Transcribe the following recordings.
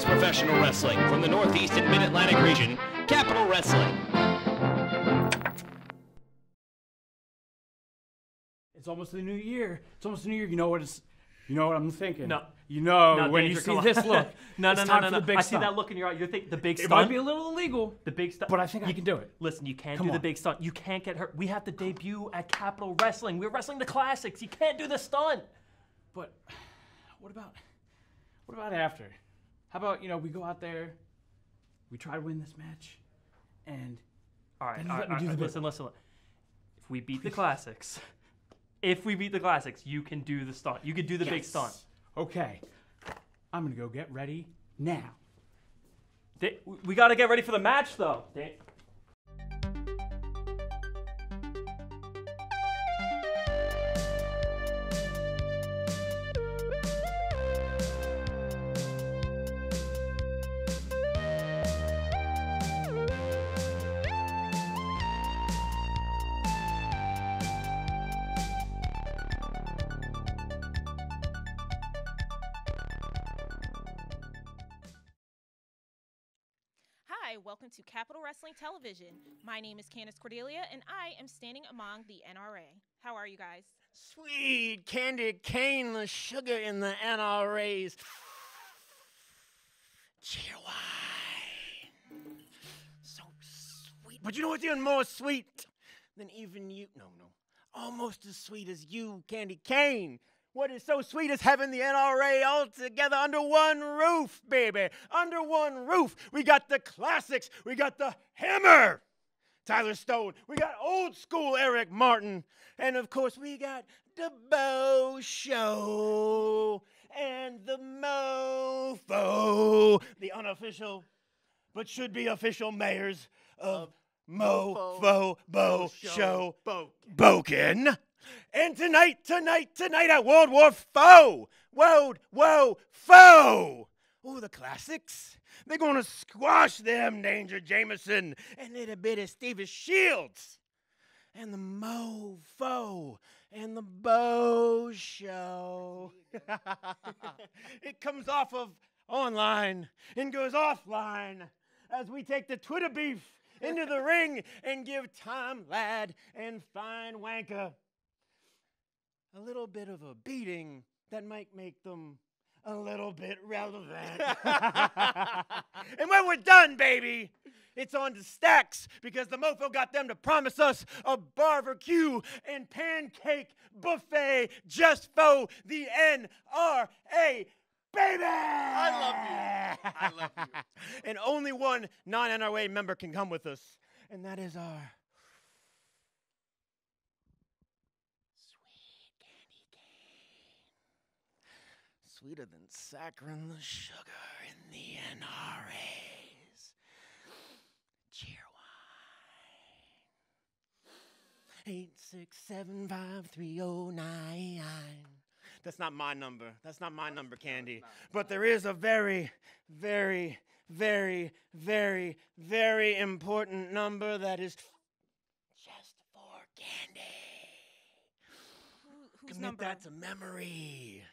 finest professional wrestling from the Northeast and Mid-Atlantic region, Capital Wrestling. It's almost the new year. It's almost the new year. You know what I'm thinking? No. You know, No, when Danger, you see come on. this look. No. I I see that look in your eye. You think the big It stunt? might be a little illegal, the big stunt. but I think I can do it. Listen, you can't Come do the on. big stunt. You can't get hurt. We have to debut at Capital Wrestling. We're wrestling the classics. You can't do the stunt. But what about after? How about, we go out there, we try to win this match, and All right. do the Listen. If we beat the classics, you can do the stunt. You can do the big stunt. Okay. I'm going to go get ready now. We got to get ready for the match, though. Hi, welcome to Capital Wrestling Television. My name is Candace Cordelia, and I am standing among the NRA. How are you guys? Sweet candy cane, the sugar in the NRA's cheer wine. So sweet. But you know what's even more sweet than even you? No. Almost as sweet as you, candy cane. What is so sweet is having the NRA all together under one roof, baby. Under one roof. We got the classics. We got the Hammer, Tyler Stone. We got old school Eric Martin. And, of course, we got the Bo Show and the Mofo, the unofficial but should be official mayors of Mofo Bo Show Boken. And tonight at World War Foe. Oh, the classics. They're going to squash them, Danger Jameson and little bit of Stevie Shields. And the Mofo and the Bo Show. It comes off of online and goes offline as we take the Twitter beef into the ring and give Tom Ladd and Fine Wanker a little bit of a beating that might make them a little bit relevant. And when we're done, baby, it's on to stacks because the Mofo got them to promise us a barbecue and pancake buffet just for the NRA, baby! I love you. And only one non-NRA member can come with us, and that is our sweeter than saccharin the sugar in the NRA's cheer wine. 8675309. That's not my number. That's not my number, Candy. But there is a very, very, very, very, very important number that is just for Candy. Whose Commit number? that to memory.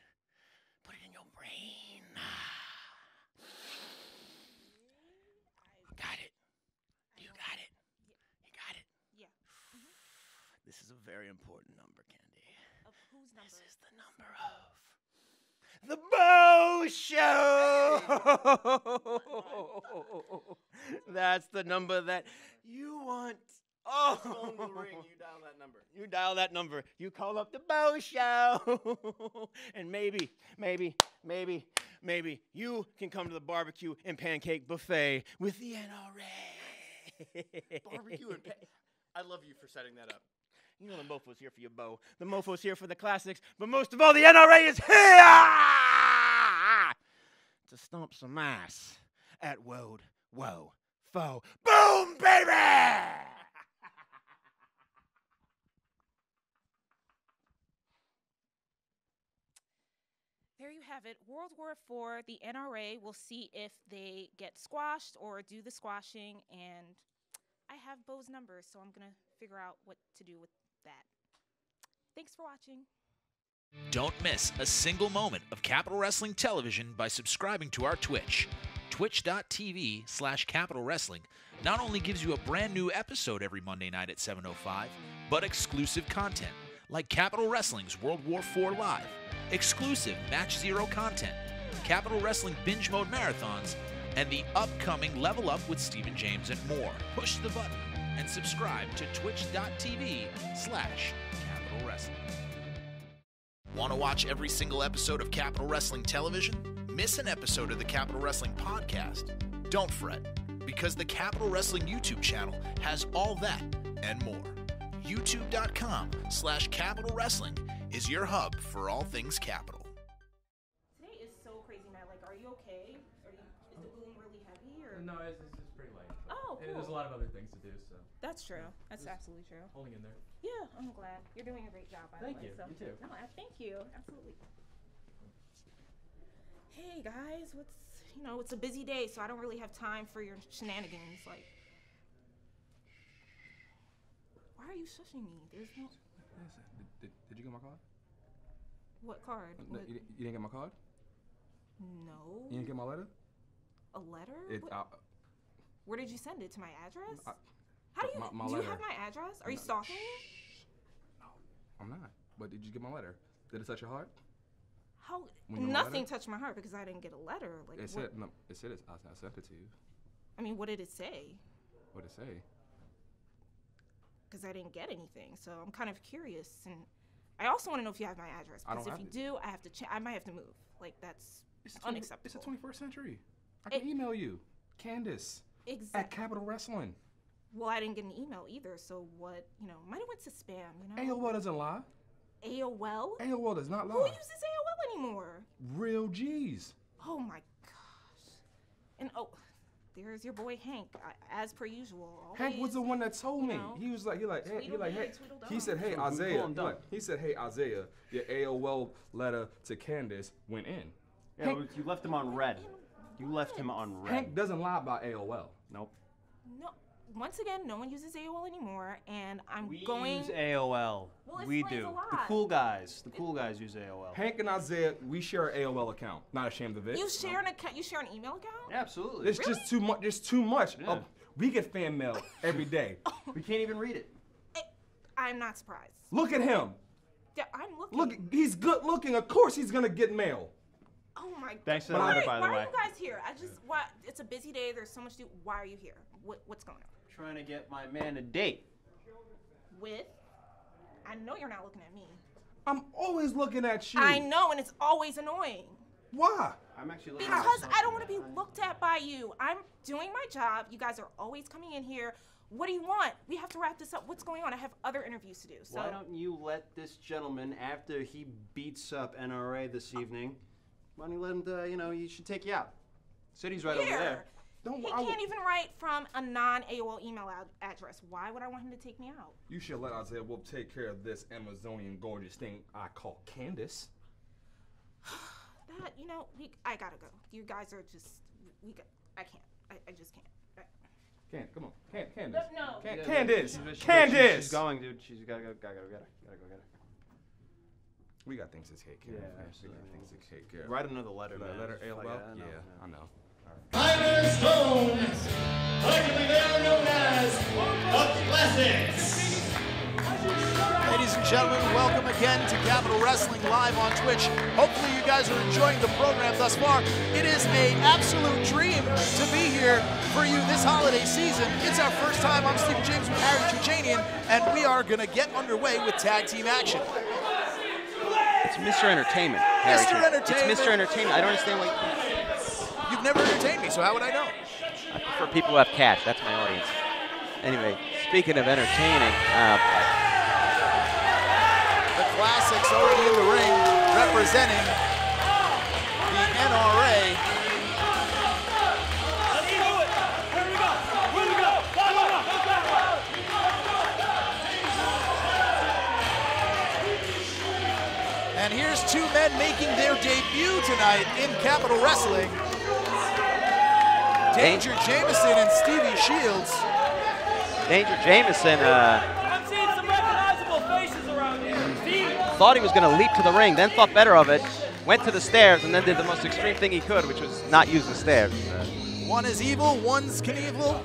Put it in your brain. Got it. You got it. You got it. Yeah. This is a very important number, Candy. Of whose number? This is the number of the Bo Show. That's the number that you want. Oh, phone will ring. You dial that number. You dial that number. You call up the Bo Show. And maybe you can come to the barbecue and pancake buffet with the NRA. Barbecue and I love you for setting that up. You know the Mofo's here for you, Bo. The Mofo's here for the classics. But most of all, the NRA is here to stomp some ass at World War Foe. Boom, baby! There you have it. World War IV, the NRA will see if they get squashed or do the squashing, and I have Bo's number, so I'm going to figure out what to do with that. Thanks for watching. Don't miss a single moment of Capital Wrestling Television by subscribing to our Twitch. Twitch.tv/Capital Wrestling not only gives you a brand new episode every Monday night at 7:05, but exclusive content like Capital Wrestling's World War IV Live, exclusive Match Zero content, Capital Wrestling Binge Mode Marathons, and the upcoming Level Up with Stephen James and more. Push the button and subscribe to Twitch.tv/Capital Wrestling. Want to watch every single episode of Capital Wrestling Television? Miss an episode of the Capital Wrestling Podcast? Don't fret, because the Capital Wrestling YouTube channel has all that and more. YouTube.com/Capital Wrestling is your hub for all things Capital. Today is so crazy, Matt. Like, are you okay? Is the boom really heavy? Or? No, it's pretty light. Oh, cool. There's a lot of other things to do, so. That's true. That's absolutely true. Holding in there. Yeah, I'm glad. You're doing a great job, by the way. Thank you. So. You too. No, thank you. Absolutely. Hey, guys. It's a busy day, so I don't really have time for your shenanigans. Like, why are you shushing me? There's no... Did you get my card? What card? No, What? you didn't get my card? No. You didn't get my letter? A letter? What? Where did you send it? To my address? My do you letter. have my address? Are you stalking me? No, I'm not. But did you get my letter? Did it touch your heart? How? When you got my Nothing letter? touched my heart because I didn't get a letter. Like, It said I sent it to you. I mean, what did it say? What did it say? Because I didn't get anything, so I'm kind of curious, and I also want to know if you have my address. I don't Because if have you it. do, I might have to move. Like, that's It's unacceptable. It's the 21st century. I can email you, Candace Exactly. at Capital Wrestling. Well, I didn't get an email either, so what? Might have went to spam. AOL doesn't lie. AOL? AOL does not lie. Who uses AOL anymore? Real G's. Oh my gosh. And there's your boy Hank, as per usual. Hank was the one that told me. know, he was like, hey, Tweedledee, hey. Tweedledum. He said, hey, Isaiah. Look, he said, hey, Isaiah, your AOL letter to Candace went in. Yeah, Hank, you left him on red. You left him on red. Hank doesn't lie about AOL. Nope. No. Once again, no one uses AOL anymore, and We going. use AOL. Well, We explains do. a lot. The cool guys use AOL. Hank and Isaiah, we share an AOL account. Not ashamed of it. You share an account. You share an email account. Absolutely. It's just too much. It's too much. Yeah. We get fan mail every day. We can't even read it. I'm not surprised. Look at him. Yeah, I'm looking. Look, he's good looking. Of course he's gonna get mail. Oh my God. Thanks for the letter, by the Why way. are you guys here? It's a busy day. There's so much to do. Why are you here? What's going on? Trying to get my man a date. With? I know you're not looking at me. I'm always looking at you. I know, and it's always annoying. Why? I'm actually looking Because I don't want to be looked at by you. I'm doing my job. You guys are always coming in here. What do you want? We have to wrap this up. What's going on? I have other interviews to do. So Why don't you let this gentleman, after he beats up NRA this evening, why don't you let him, he should take you out. City's right over there. He can't even write from a non-AOL email address. Why would I want him to take me out? You should let Isaiah Wolf take care of this Amazonian gorgeous thing I call Candace. I gotta go. You guys are just, I can't. I just can't. Come on. Candace. No. Candace. Candace. She's going, dude. She's gotta go. Gotta go get her. We got things to take care of. Yeah, We got things to take care of. Write another letter, man. Letter AOL? Yeah, I know. Stones, arguably they are known as the Classics. Ladies and gentlemen, welcome again to Capital Wrestling Live on Twitch. Hopefully you guys are enjoying the program thus far. It is an absolute dream to be here for you this holiday season. It's our first time. I'm Stephen James with Harry Chujanian, and we are going to get underway with tag team action. It's Mr. Entertainment, Harry. Mr. Entertainment. It's Mr. Entertainment. I don't understand why. You've never entertained me, so how would I know? I prefer people who have cash. That's my audience. Anyway, speaking of entertaining, The Classics already in the ring, representing the NRA. And here's two men making their debut tonight in Capital Wrestling. Danger Jameson and Stevie Shields. Danger Jameson I'm seeing some recognizable faces around here. Steve. thought he was going to leap to the ring, then thought better of it, went to the stairs and then did the most extreme thing he could, which was not use the stairs. One is evil, one's Knievel.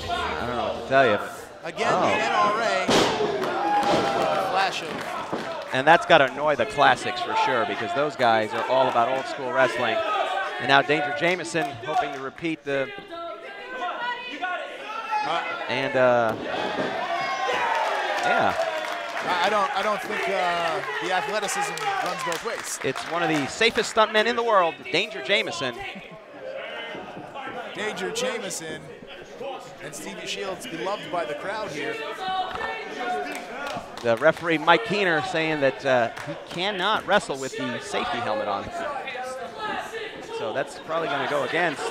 I don't know what to tell you. Again, the NRA. Flash of. And that's got to annoy the classics for sure, because those guys are all about old school wrestling. And now Danger Jameson hoping to repeat the. Yeah. I don't think the athleticism runs both ways. It's one of the safest stuntmen in the world, Danger Jameson. Danger Jameson and Stevie Shields beloved by the crowd here. The referee Mike Keener saying that he cannot wrestle with the safety helmet on. So that's probably going to go against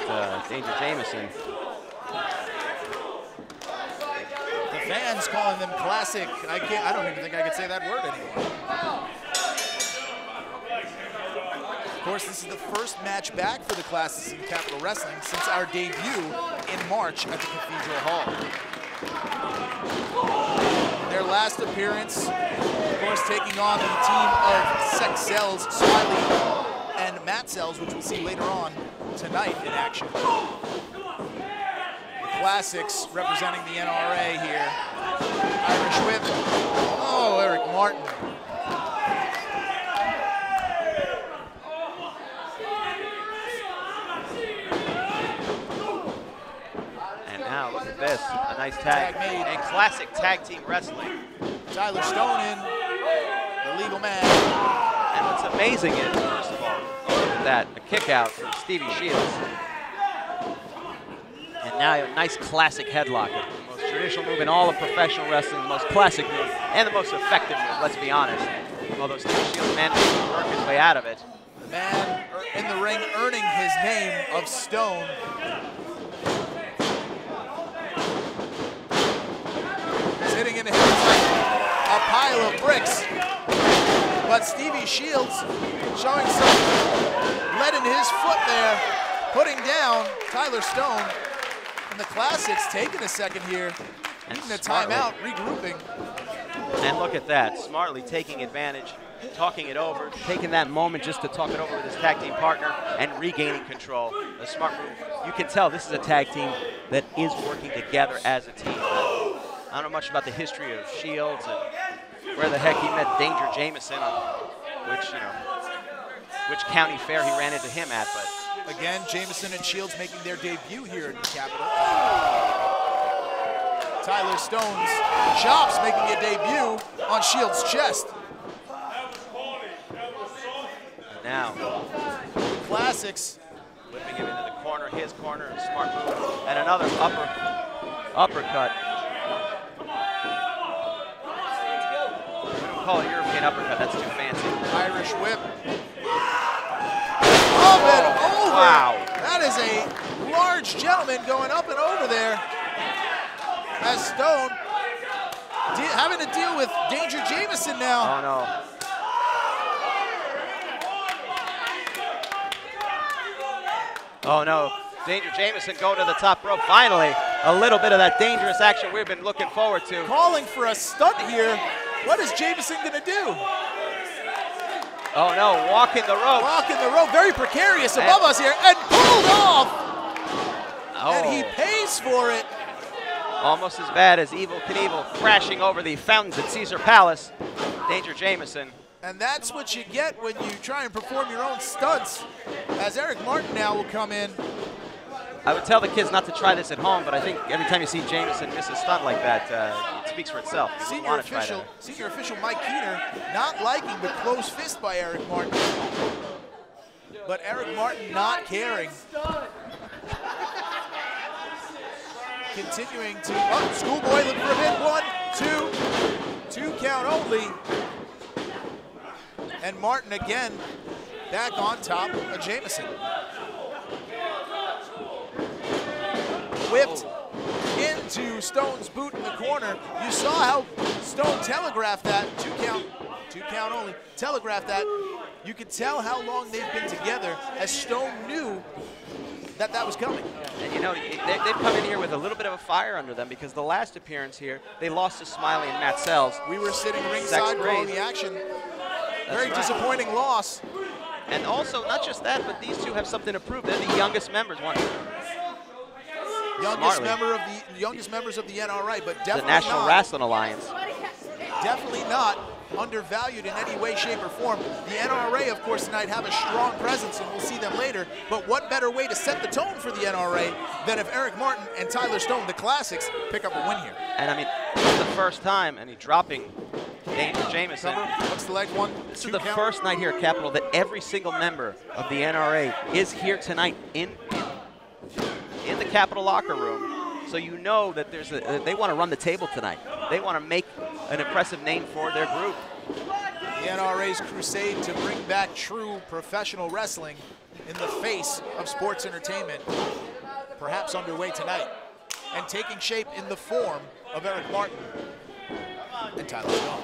Danger Jameson. The fans calling them classic. I don't even think I could say that word anymore. Of course, this is the first match back for the Classics in Capital Wrestling since our debut in March at the Cathedral Hall. Their last appearance, of course, taking on the team of Sex Cells, Smiley, and Matt Cells, which we'll see later on tonight in action. Classics representing the NRA here. Irish whip. Oh, Eric Martin. And now look at this, a nice tag made. And classic tag team wrestling. Tyler Stone in, the legal man. And what's amazing is, first of all, look at that, a kick out from Stevie Shields. And now a nice classic headlock, the most traditional move in all of professional wrestling, the most classic move, and the most effective move, let's be honest. Although Stevie Shields managed to work his way out of it. The man in the ring earning his name of Stone. Sitting in a pile of bricks. But Stevie Shields showing some lead in his foot there, putting down Tyler Stone. And the Classics taking a second here, needing a timeout, regrouping. And look at that, smartly taking advantage, talking it over, taking that moment just to talk it over with his tag team partner and regaining control. A smart move. You can tell this is a tag team that is working together as a team. I don't know much about the history of Shields and where the heck he met Danger Jameson, on which county fair he ran into him at, but. Again, Jameson and Shields making their debut here in the Capitol. Tyler Stone's chops making a debut on Shields' chest. And now, Classics. Whipping him into the corner, his corner, a smart move. And another uppercut. We don't call it European uppercut, that's too fancy. Irish whip. Up and over. Wow. That is a large gentleman going up and over there. As Stone having to deal with Danger Jameson now. Oh no. Oh no. Danger Jameson going to the top rope. Finally, a little bit of that dangerous action we've been looking forward to. Calling for a stunt here. What is Jameson going to do? Oh no, walking the rope. Walking the rope, very precarious above us here, and pulled off. Oh. And he pays for it. Almost as bad as Evel Knievel crashing over the fountains at Caesar Palace. Danger Jameson. And that's what you get when you try and perform your own stunts. As Eric Martin now will come in. I would tell the kids not to try this at home, but I think every time you see Jameson miss a stunt like that, it speaks for itself. Senior official Mike Keener not liking the close fist by Eric Martin. But Eric Martin not caring. Continuing to, Schoolboy looking for a hit, 1, 2, 2 count only. And Martin again back on top of Jameson. Whipped into Stone's boot in the corner. You saw how Stone telegraphed that, 2 count only, telegraphed that. You could tell how long they've been together as Stone knew that that was coming. And you know, they've come in here with a little bit of a fire under them because the last appearance here, they lost to Smiley and Matt Sells. We were sitting ringside calling the action. Very disappointing loss. And also, not just that, but these two have something to prove. They're the youngest members. Youngest members of the NRA, but definitely the National Wrestling Alliance. Definitely not undervalued in any way, shape, or form. The NRA, of course, tonight have a strong presence, and we'll see them later. But what better way to set the tone for the NRA than if Eric Martin and Tyler Stone, the Classics, pick up a win here? And I mean, this is the first time, and he's dropping Danger Jameson. What's the leg one? This is the first night here at Capitol that every single member of the NRA is here tonight in the Capitol locker room. So you know that they want to run the table tonight. They want to make an impressive name for their group. The NRA's crusade to bring back true professional wrestling in the face of sports entertainment, perhaps underway tonight, and taking shape in the form of Eric Martin and Tyler Stone.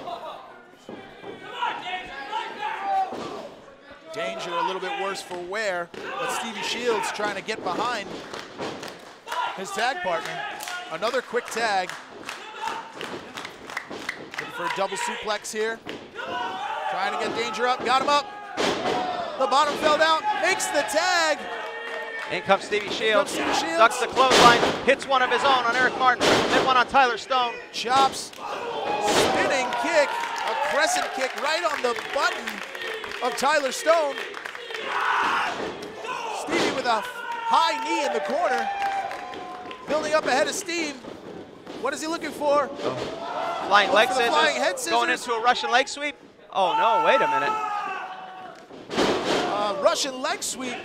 Danger a little bit worse for wear, but Stevie Shields trying to get behind his tag partner. Another quick tag. Looking for a double suplex here. Trying to get Danger up, got him up. The bottom fell down, makes the tag. In comes Stevie Shields. Ducks the clothesline, hits one of his own on Eric Martin, then one on Tyler Stone. Chops, spinning kick, a crescent kick right on the button of Tyler Stone. Stevie with a high knee in the corner. Building up ahead of steam. What is he looking for? Flying leg scissors. Flying head scissors. Going into a Russian leg sweep. Oh no, wait a minute. Russian leg sweep.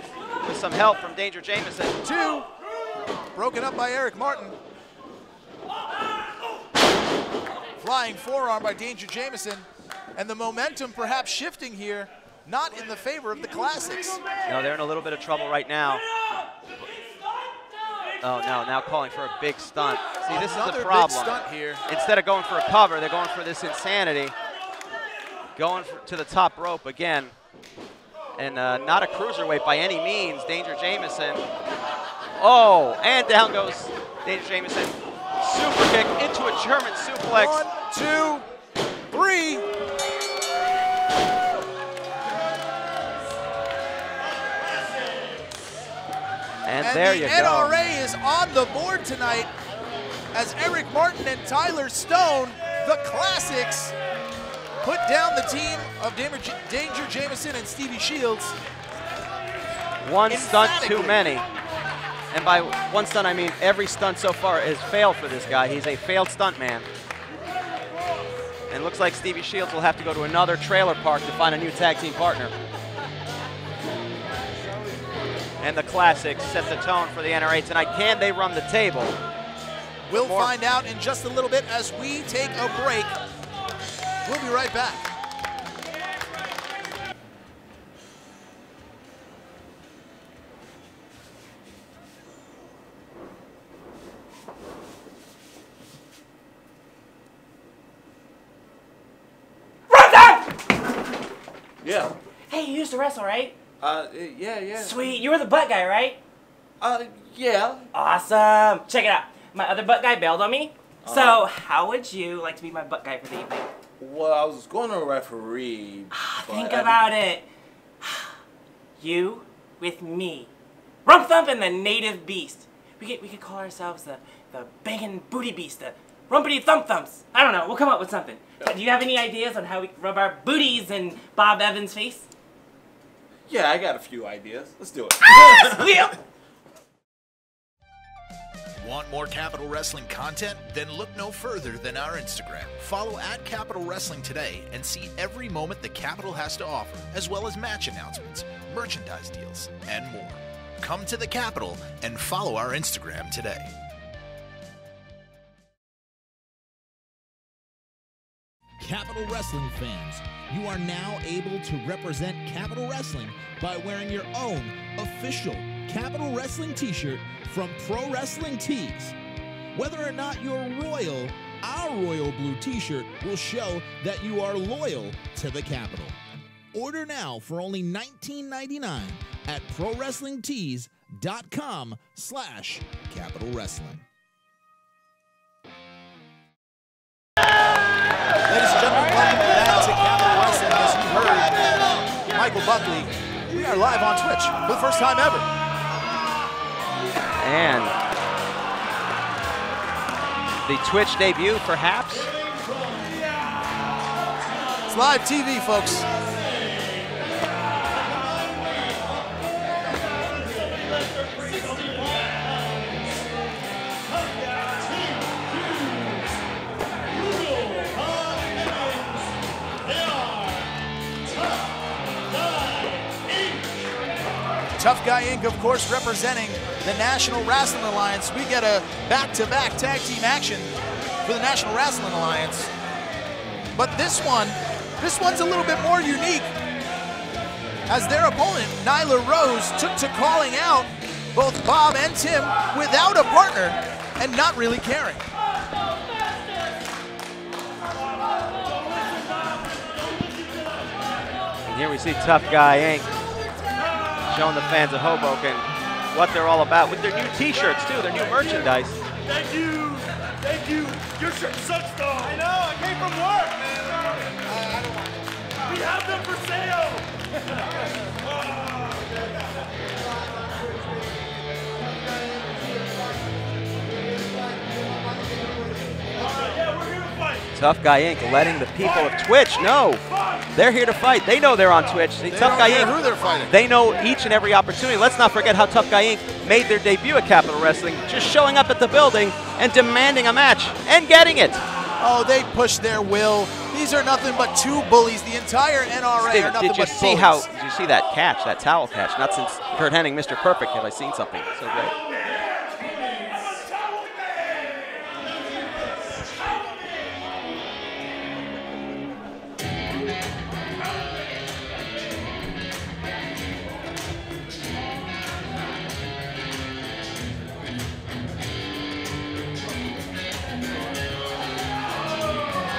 With some help from Danger Jameson. 2. Broken up by Eric Martin. Flying forearm by Danger Jameson. And the momentum perhaps shifting here, not in the favor of the Classics. No, they're in a little bit of trouble right now. Oh no, now calling for a big stunt. See, this is the problem. Big stunt here. Instead of going for a cover, they're going for this insanity. Going to the top rope again. And not a cruiserweight by any means, Danger Jameson. Oh, and down goes Danger Jameson. Super kick into a German suplex. 1, 2, 3. And there you go. The NRA is on the board tonight as Eric Martin and Tyler Stone, the Classics, put down the team of Danger Jameson and Stevie Shields. One stunt too many. And by one stunt, I mean every stunt so far has failed for this guy. He's a failed stunt man. And looks like Stevie Shields will have to go to another trailer park to find a new tag team partner. And the Classics set the tone for the NRA tonight. Can they run the table? We'll find out in just a little bit as we take a break. We'll be right back. Yeah. Hey, you used to wrestle, right? Yeah. Sweet. You were the butt guy, right? Yeah. Awesome. Check it out. My other butt guy bailed on me. So, how would you like to be my butt guy for the evening? Well, I was going to referee. Think about it. You with me. Rump Thump and the Native Beast. We could call ourselves the Bangin' Booty Beast, the Rumpity Thump Thumps. I don't know. We'll come up with something. Do you have any ideas on how we can rub our booties in Bob Evans' face? Yeah, I got a few ideas. Let's do it. Want more Capital Wrestling content? Then look no further than our Instagram. Follow @Capital Wrestling today and see every moment the Capital has to offer, as well as match announcements, merchandise deals, and more. Come to the Capital and follow our Instagram today. Capital Wrestling fans, you are now able to represent Capital Wrestling by wearing your own official Capital Wrestling t-shirt from Pro Wrestling Tees. Whether or not you're royal, our royal blue t-shirt will show that you are loyal to the Capital. Order now for only $19.99 at ProWrestlingTees.com/Capital Wrestling. Ladies and gentlemen, welcome back to Capital Wrestling. As you heard Michael Buckley We are live on Twitch for the first time ever. And the Twitch debut, perhaps. It's live TV, folks. Tough Guy Inc., of course, representing the National Wrestling Alliance. We get a back-to-back tag team action for the National Wrestling Alliance. But this one's a little bit more unique, as their opponent, Nyla Rose, took to calling out both Bob and Tim without a partner and not really caring. And here we see Tough Guy Inc. showing the fans of Hoboken what they're all about with their new t-shirts too, their new merchandise. Thank you. Thank you. Your shirt sucks though. I know. I came from work, man. I don't want them. We have them for sale. Yeah, we're here to fight. Tough Guy Inc. letting the people of Twitch know they're here to fight. They know they're on Twitch. They Tough don't Guy care Inc. who they're fighting. They know each and every opportunity. Let's not forget how Tough Guy Inc. made their debut at Capital Wrestling, just showing up at the building and demanding a match and getting it. Oh, they push their will. These are nothing but two bullies. The entire NRA Steven, are nothing did you but see bullies. did you see that catch, that towel catch? Not since Kurt Hennig, Mr. Perfect, have I seen something so great.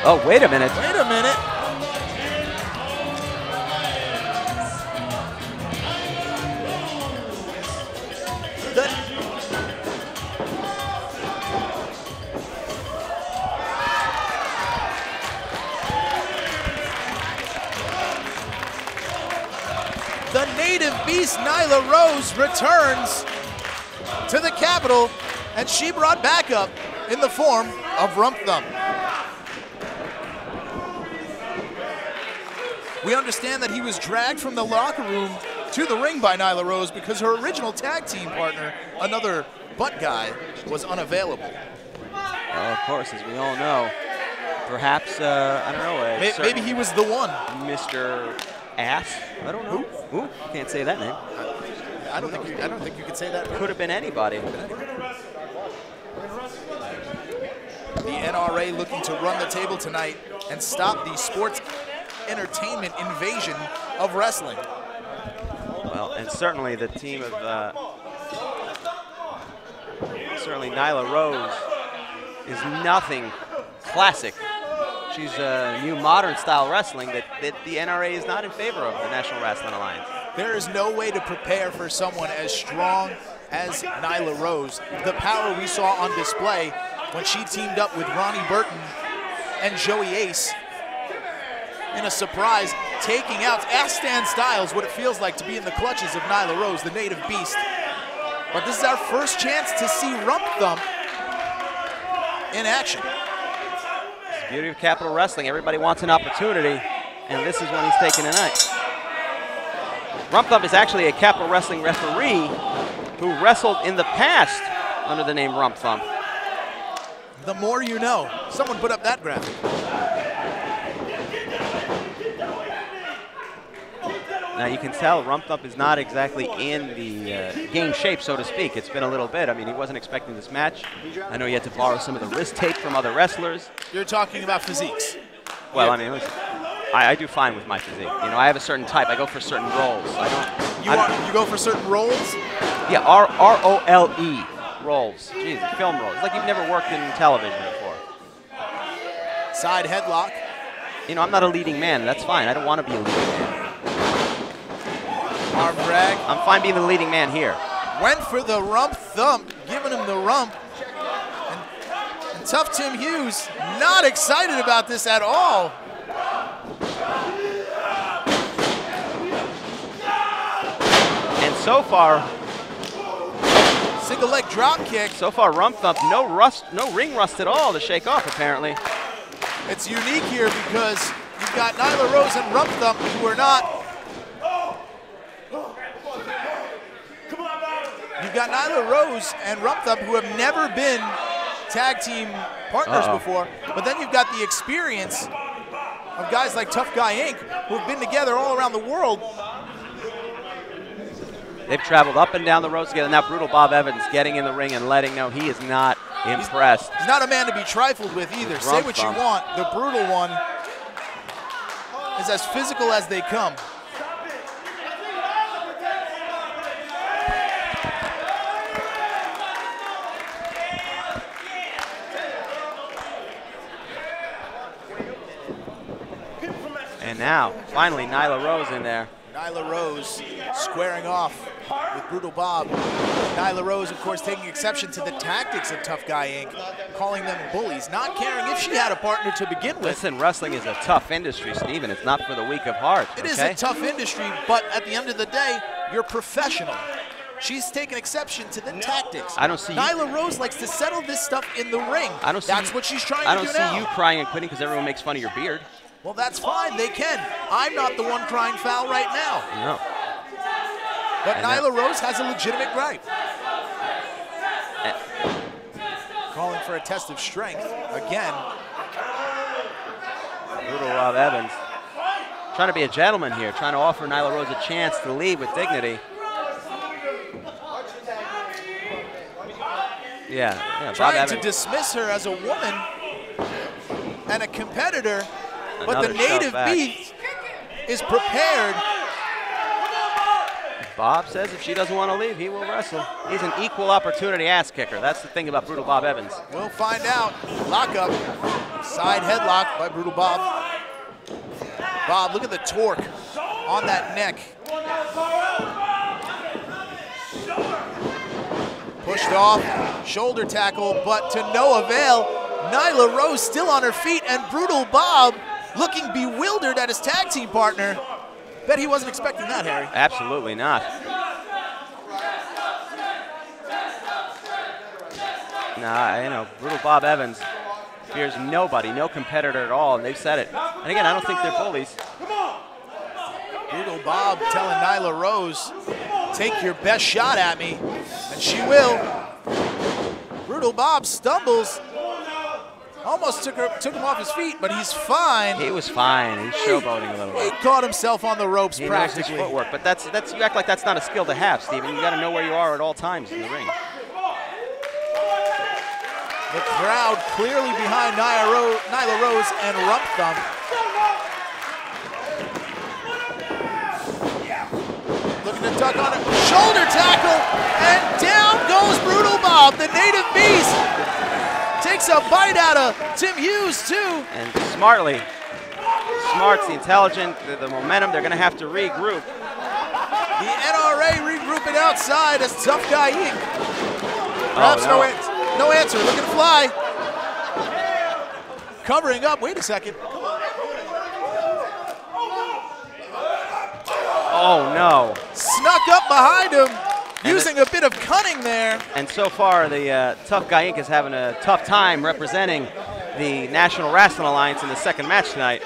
Oh, wait a minute. Wait a minute. The native beast Nyla Rose returns to the Capitol, and she brought backup in the form of Rump Thump. We understand that he was dragged from the locker room to the ring by Nyla Rose because her original tag team partner, another butt guy, was unavailable. Well, of course, as we all know, perhaps, I don't know. Maybe he was the one. Mr. Ass? I don't know. Who? Can't say that name. I don't think you could say that. Could have been anybody. The NRA looking to run the table tonight and stop the sports entertainment invasion of wrestling. Well, and certainly the team of, certainly Nyla Rose is nothing classic. She's a new modern style wrestling that the NRA is not in favor of, the National Wrestling Alliance. There is no way to prepare for someone as strong as Nyla Rose. The power we saw on display when she teamed up with Ronnie Burton and Joey Ace in a surprise, taking out Stan Styles, what it feels like to be in the clutches of Nyla Rose, the native beast. But this is our first chance to see Rump Thump in action. It's the beauty of Capital Wrestling. Everybody wants an opportunity, and this is when he's taking a night. Rump Thump is actually a Capital Wrestling referee who wrestled in the past under the name Rump Thump. The more you know. Someone put up that graphic. Now you can tell Rump Thump is not exactly in the game shape, so to speak. It's been a little bit. I mean, he wasn't expecting this match. I know he had to borrow some of the wrist tape from other wrestlers. You're talking about physiques. Well, I mean, listen, I do fine with my physique. You know, I have a certain type. I go for certain roles. You go for certain roles? Yeah, R-O-L-E, roles. Jeez, film roles. It's like you've never worked in television before. Side headlock. You know, I'm not a leading man. That's fine. I don't want to be a leading man. Arm drag. I'm fine being the leading man here. Went for the Rump Thump, giving him the rump. And Tough Tim Hughes not excited about this at all. so far, single leg drop kick. So far, Rump Thump, no ring rust at all to shake off, apparently. It's unique here because you've got Nyla Rose and Rump Thump who are not. You've got Nyla Rose and Rump Thump who have never been tag team partners before, but then you've got the experience of guys like Tough Guy Inc. who have been together all around the world. They've traveled up and down the road together. Now Brutal Bob Evans getting in the ring and letting know he is not impressed. He's not a man to be trifled with either. Say what you want. The Brutal one is as physical as they come. And now, finally, Nyla Rose in there. Nyla Rose squaring off with Brutal Bob. Nyla Rose, of course, taking exception to the tactics of Tough Guy Inc., calling them bullies, not caring if she had a partner to begin with. Listen, wrestling is a tough industry, Steven. It's not for the weak of heart. It is a tough industry, but at the end of the day, you're professional. She's taken exception to the tactics. I don't see Nyla Rose likes to settle this stuff in the ring. That's what she's trying to do now. I don't see you crying and quitting because everyone makes fun of your beard. Well, that's fine. They can. I'm not the one crying foul right now. No. But Nyla Rose has a legitimate gripe. Calling for a test of strength again. Brutal Bob Evans trying to be a gentleman here, trying to offer Nyla Rose a chance to leave with dignity. Yeah, trying to dismiss her as a woman and a competitor, but the native beast is prepared. Bob says if she doesn't want to leave, he will wrestle. He's an equal opportunity ass kicker. That's the thing about Brutal Bob Evans. We'll find out. Lockup. Side headlock by Brutal Bob. Bob, look at the torque on that neck. Pushed off, shoulder tackle, but to no avail. Nyla Rose still on her feet, and Brutal Bob looking bewildered at his tag team partner. Bet he wasn't expecting that, Harry. Absolutely not. Nah, you know, Brutal Bob Evans fears nobody, no competitor at all, and they've said it. And again, I don't think they're bullies. Brutal Bob telling Nyla Rose, take your best shot at me, and she will. Brutal Bob stumbles. Almost took him off his feet, but he's fine. He was fine. He's showboating a little bit. He caught himself on the ropes he practically. Knows his footwork, but that's you act like that's not a skill to have, Steven. You got to know where you are at all times in the ring. The crowd clearly behind Nyla Rose and Rump Thump. Looking to duck on it. Shoulder tackle, and down goes Brutal Bob, the native beast. Takes a bite out of Tim Hughes, too. And smart's the intelligent, the momentum, they're going to have to regroup. The NRA regrouping outside as Tough Guy Inc. Perhaps no answer, looking to fly. Covering up, wait a second. Oh, no. Snuck up behind him. Using a bit of cunning there. And so far, the Tough Guy Inc. is having a tough time representing the National Wrestling Alliance in the second match tonight.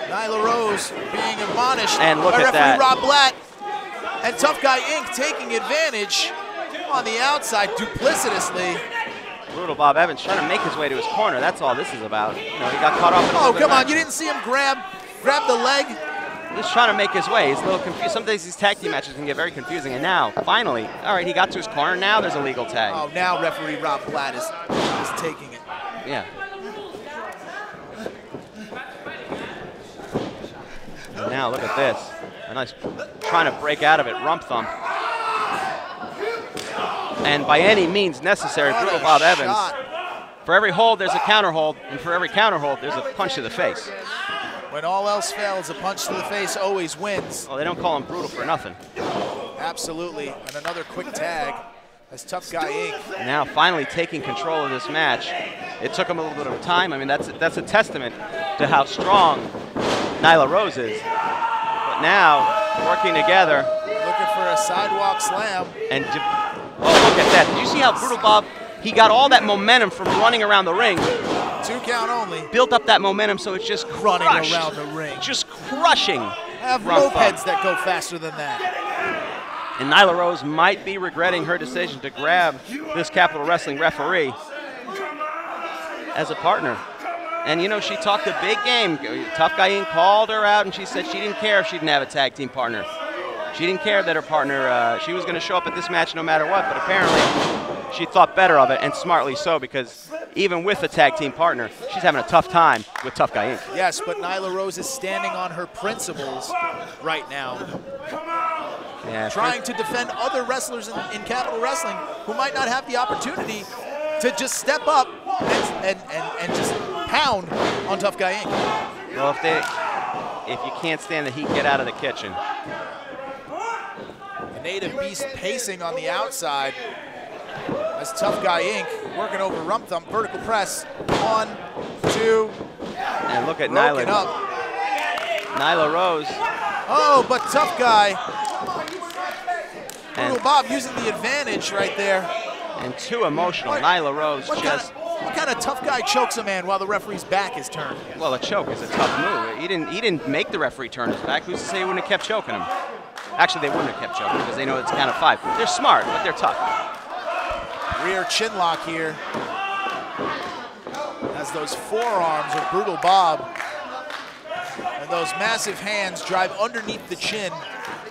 Nyla Rose being admonished and look by at referee that. Rob Blatt. And Tough Guy Inc. taking advantage on the outside duplicitously. Brutal Bob Evans trying to make his way to his corner. That's all this is about. You know, he got caught off. Oh, come on. You didn't see him grab the leg? He's trying to make his way. He's a little confused. Some days these tag team matches can get very confusing. And now, finally, all right, he got to his corner. Now there's a legal tag. Oh, now referee Rob Blatt is taking it. Yeah. And now look at this. A nice trying to break out of it. Rump Thump. And by any means necessary, Brutal Bob Evans. For every hold, there's a counter hold. And for every counter hold, there's a punch to the face. When all else fails, a punch to the face always wins. Well, they don't call him brutal for nothing. Absolutely. And another quick tag as Tough Guy Inc. Now finally taking control of this match. It took him a little bit of time. I mean, that's a testament to how strong Nyla Rose is. But now working together. Looking for a sidewalk slam. And oh, look at that. Did you see how Brutal Bob, he got all that momentum from running around the ring. 2 count only. Built up that momentum so it's just running crushed. around the ring. Just crushing. I have mopeds that go faster than that. And Nyla Rose might be regretting her decision to grab this Capital Wrestling referee as a partner. And you know, she talked a big game. Tough Guy Inc. called her out and she said she didn't care if she didn't have a tag team partner. She didn't care that her partner, she was going to show up at this match no matter what, but apparently she thought better of it, and smartly so, because even with a tag team partner, she's having a tough time with Tough Guy Inc. Yes, but Nyla Rose is standing on her principles right now. Yeah, trying to defend other wrestlers in Capital Wrestling who might not have the opportunity to just step up and just pound on Tough Guy Inc. Well, if you can't stand the heat, get out of the kitchen. The Native Beast pacing on the outside as Tough Guy Inc. working over rump thump, vertical press. 1, 2. And look at Nyla. Up. Nyla Rose. Oh, but Tough Guy. Brutal Bob using the advantage right there. And too emotional. Nyla Rose just. What kind of Tough Guy chokes a man while the referee's back is turned? Well, a choke is a tough move. He didn't make the referee turn his back. Who's to say he wouldn't have kept choking him? Actually, they wouldn't have kept choking because they know it's count of 5. They're smart, but they're tough. Rear chin lock here. As those forearms of Brutal Bob and those massive hands drive underneath the chin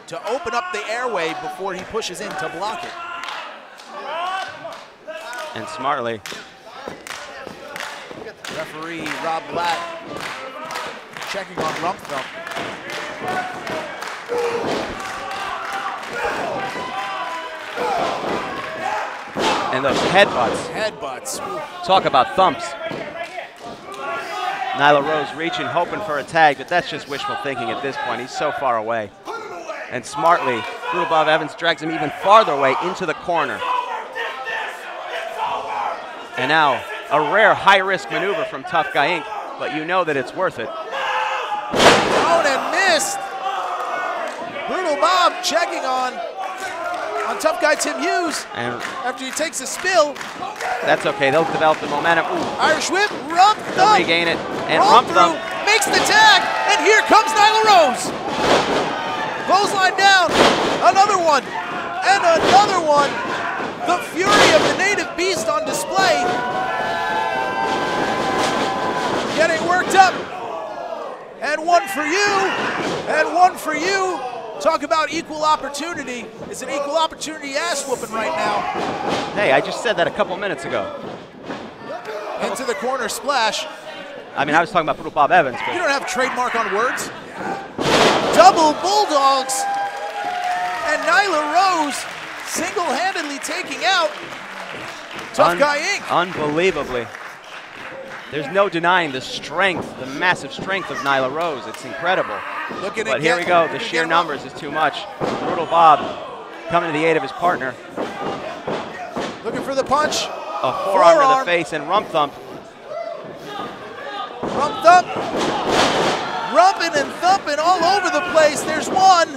to open up the airway before he pushes in to block it. And smartly. Referee Rob Blatt checking on rump thump. And those headbutts. Headbutts. Talk about thumps. Nyla Rose reaching, hoping for a tag, but that's just wishful thinking at this point. He's so far away. And smartly, Brutal Bob Evans drags him even farther away into the corner. And now, a rare high-risk maneuver from Tough Guy Inc., but you know that it's worth it. Thrown and missed. Brutal Bob checking on Tough Guy Tim Hughes. And after he takes a spill. That's okay, they'll develop the momentum. Ooh. Irish whip, rump thump. They'll regain it, and rump thump. Makes the tag, and here comes Nyla Rose. Clothesline down, another one, and another one. The fury of the Native Beast on display. Getting worked up. And one for you, and one for you. Talk about equal opportunity. It's an equal opportunity ass whooping right now. Hey, I just said that a couple minutes ago. Into the corner splash. I mean, I was talking about Brutal Bob Evans. But you don't have trademark on words. Double Bulldogs. And Nyla Rose single-handedly taking out Tough Guy Inc. Unbelievably. There's no denying the strength, the massive strength of Nyla Rose. It's incredible. But here we go. The sheer numbers is too much. Brutal Bob coming to the aid of his partner. Looking for the punch. A forearm to the face and rump thump. Rump thump. Rumping and thumping all over the place. There's 1, 2.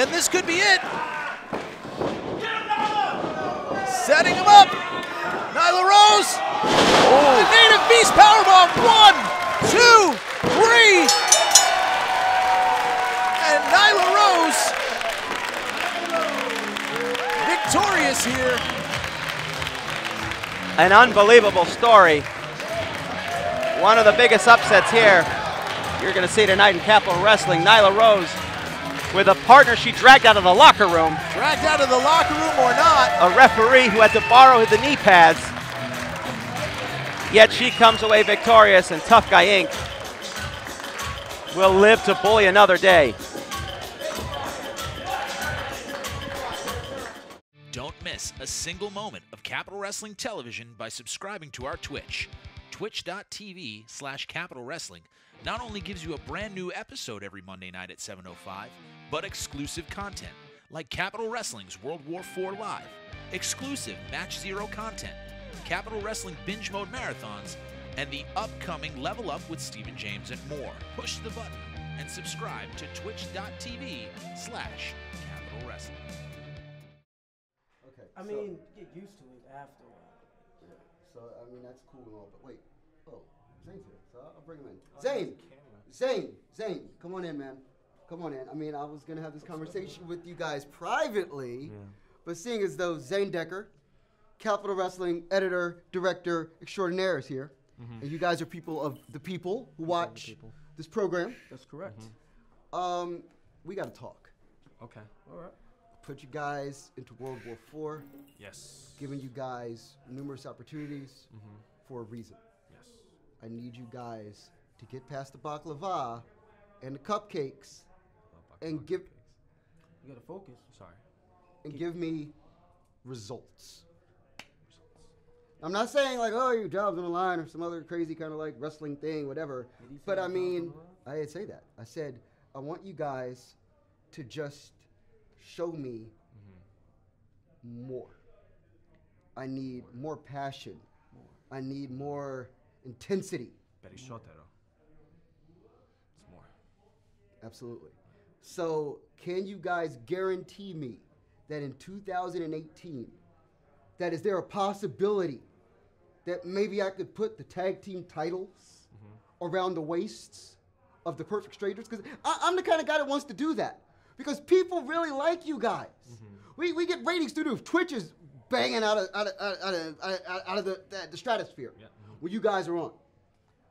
And this could be it. Setting him up. Nyla Rose. Oh. The Native Beast powerbomb. 1, 2, 3. And Nyla Rose victorious here. An unbelievable story. One of the biggest upsets here you're going to see tonight in Capital Wrestling. Nyla Rose with a partner she dragged out of the locker room. Dragged out of the locker room or not. A referee who had to borrow the knee pads. Yet she comes away victorious, and Tough Guy Inc. will live to bully another day. Don't miss a single moment of Capital Wrestling television by subscribing to our Twitch. Twitch.tv/Capital Wrestling not only gives you a brand new episode every Monday night at 7:05, but exclusive content like Capital Wrestling's World War IV Live, exclusive Match Zero content, Capital Wrestling binge mode marathons, and the upcoming Level Up with Stephen James and more. Push the button and subscribe to twitch.tv/Capital Wrestling. Okay. I mean, get used to it after a while. Yeah. So, I mean, that's cool and all, but wait. Oh, Zane's here, so I'll bring him in. Zane, come on in, man. Come on in. I mean, I was going to have this conversation with you guys privately, but seeing as though Zane Decker, Capital Wrestling editor, director extraordinaire is here, and you guys are people of the people who watch this program. That's correct. We got to talk. Okay. All right. Put you guys into World War IV. Yes. Giving you guys numerous opportunities for a reason. Yes. I need you guys to get past the baklava and the cupcakes and give. You gotta focus. Sorry. And give me results. I'm not saying like, oh, your job's on the line or some other crazy kind of like wrestling thing, whatever. But I mean, I didn't say that. I said, I want you guys to just show me more. I need more passion. I need more intensity. It's more. Absolutely. So can you guys guarantee me that in 2018, that is there a possibility that maybe I could put the tag team titles around the waists of the Perfect Strangers? Because I'm the kind of guy that wants to do that. Because people really like you guys. We get ratings through the roof. Twitch is banging out of the stratosphere when you guys are on.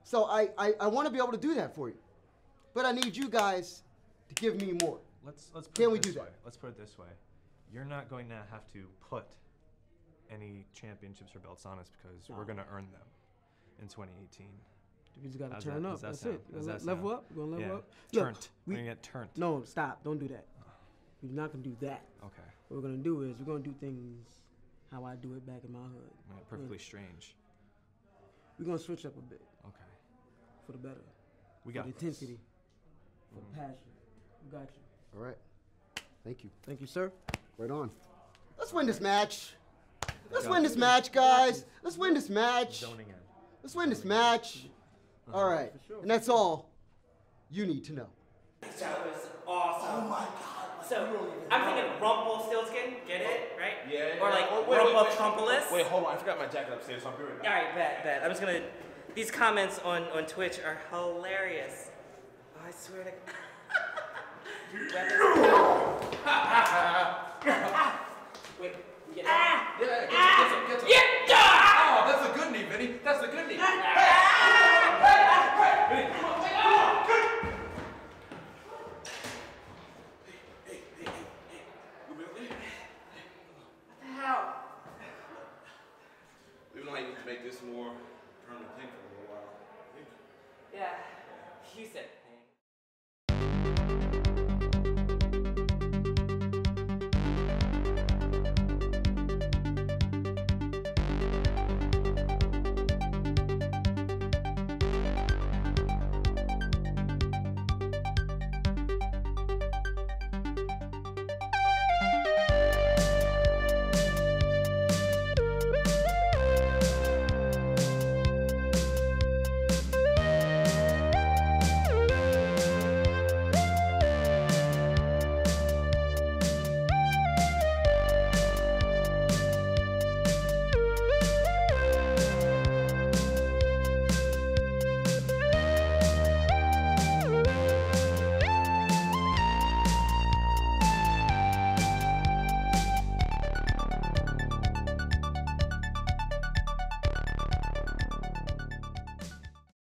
So I want to be able to do that for you. But I need you guys to give me more. Let's put Can it we this do way. that? Let's put it this way. You're not going to have to put any championships or belts on us because we're going to earn them in 2018. We just gotta turn up. That's it. Level up. We're gonna level up. Turned. We're gonna get turned. No, stop. Don't do that. We're not gonna do that. Okay. What we're gonna do is we're gonna do things how I do it back in my hood. Perfectly strange. We're gonna switch up a bit. Okay. For the better. We got the intensity. For the passion. We got you. All right. Thank you. Thank you, sir. Right on. Let's win this match. Let's win this match, guys. Let's win this match. Let's win this match. All right. And that's all you need to know. That was awesome. Oh my God. So, I'm thinking Rumpelstiltskin, get it, right? Yeah. Or like Rumpeltrumpelis. Wait, hold on. I forgot my jacket upstairs, so I'll be right back. Alright, bet. I'm just gonna. These comments on Twitch are hilarious. Oh, I swear to Wait, you get that? Yeah, get some. Yeah! Oh, that's a good knee, Vinny. That's a good knee. Vinny, come on. We might need to make this more permanent thing for a little while. Yeah, you said thing.